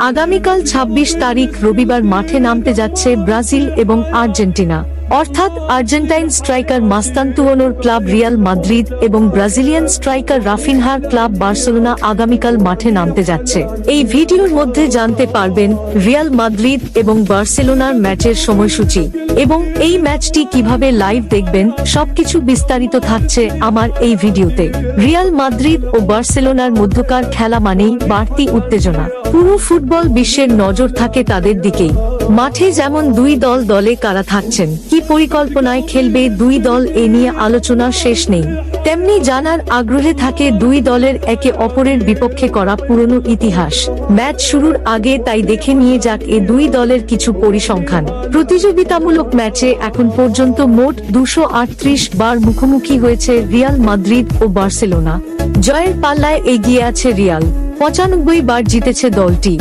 আগামীকাল ২৬ তারিখ রবিবার মাঠে নামতে যাচ্ছে ব্রাজিল এবং আর্জেন্টিনা। অর্থাৎ আর্জেন্টাইন স্ট্রাইকার মাস্তান্তুওনোর ক্লাব রিয়াল মাদ্রিদ এবং ব্রাজিলিয়ান স্ট্রাইকার রাফিনহার ক্লাব বার্সেলোনা আগামীকাল মাঠে নামতে যাচ্ছে। এই ভিডিওর মধ্যে জানতে পারবেন রিয়াল মাদ্রিদ এবং বার্সেলোনার ম্যাচের সময়সূচি এবং এই ম্যাচটি কিভাবে লাইভ দেখবেন, সবকিছু বিস্তারিত থাকছে আমার এই ভিডিওতে। রিয়াল মাদ্রিদ ও বার্সেলোনার মধ্যকার খেলা মানেই বাড়তি উত্তেজনা। পুরো ফুটবল বিশ্বের নজর থাকে তাদের দিকেই। মাঠে যেমন দুই দলে কারা থাকছেন, কি পরিকল্পনায় খেলবে দুই দল, এ নিয়ে আলোচনার শেষ নেই। তেমনি জানার আগ্রহে থাকে দুই দলের একে অপরের বিপক্ষে করা পুরনো ইতিহাস। ম্যাচ শুরুর আগে তাই দেখে নিয়ে যাক এ দুই দলের কিছু পরিসংখ্যান। প্রতিযোগিতামূলক ম্যাচে এখন পর্যন্ত মোট 238 বার মুখোমুখি হয়েছে রিয়াল মাদ্রিদ ও বার্সেলোনা। জয়ের পাল্লায় এগিয়ে আছে রিয়াল, 95 বার জিতেছে দলটি।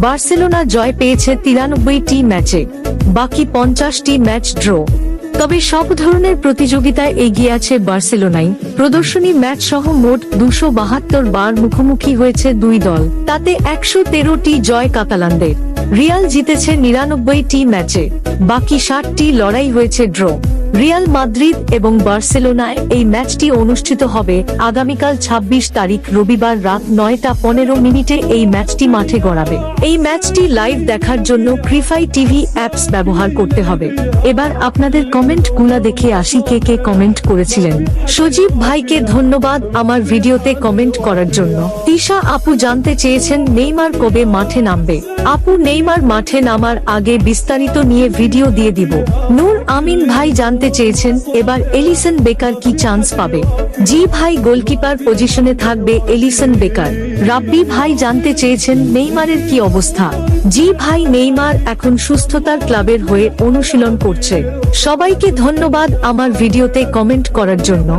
বার্সেলোনা জয় পেয়েছে 93টি ম্যাচে, বাকি 50টি ম্যাচ ড্র। তবে সব ধরনের প্রতিযোগিতায় এগিয়ে আছে বার্সেলোনাই। প্রদর্শনী ম্যাচ সহ মোট 272 বার মুখোমুখি হয়েছে দুই দল, তাতে 113টি জয় কাতালানদের। রিয়াল জিতেছে 99টি ম্যাচে, বাকি 60টি লড়াই হয়েছে ড্র। রিয়াল মাদ্রিদ এবং বার্সেলোনায় এই ম্যাচটি অনুষ্ঠিত হবে আগামীকাল 26 তারিখ রবিবার রাত 9:15 এই ম্যাচটি মাঠে গড়াবে। এই ম্যাচটি লাইভ দেখার জন্য ক্রিফাই টিভি অ্যাপস ব্যবহার করতে হবে। এবার আপনাদের কমেন্ট গুলা দেখে আসি কে কে কমেন্ট করেছিলেন। সজীব ভাইকে ধন্যবাদ আমার ভিডিওতে কমেন্ট করার জন্য। তিশা আপু জানতে চেয়েছেন নেইমার কবে মাঠে নামবে। আপু, নেইমার মাঠে নামার আগে বিস্তারিত নিয়ে ভিডিও দিয়ে দিব। নূর আমিন ভাই জানতে চেয়েছেন এবার এলিসন বেকার কি চান্স পাবে। জি ভাই, গোলকিপার পজিশনে থাকবে এলিসন বেকার। রাব্বি ভাই জানতে চেয়েছেন নেইমারের কি অবস্থা। জি ভাই, নেইমার এখন সুস্থতার ক্লাবের হয়ে অনুশীলন করছে। সবাইকে ধন্যবাদ আমার ভিডিওতে কমেন্ট করার জন্য।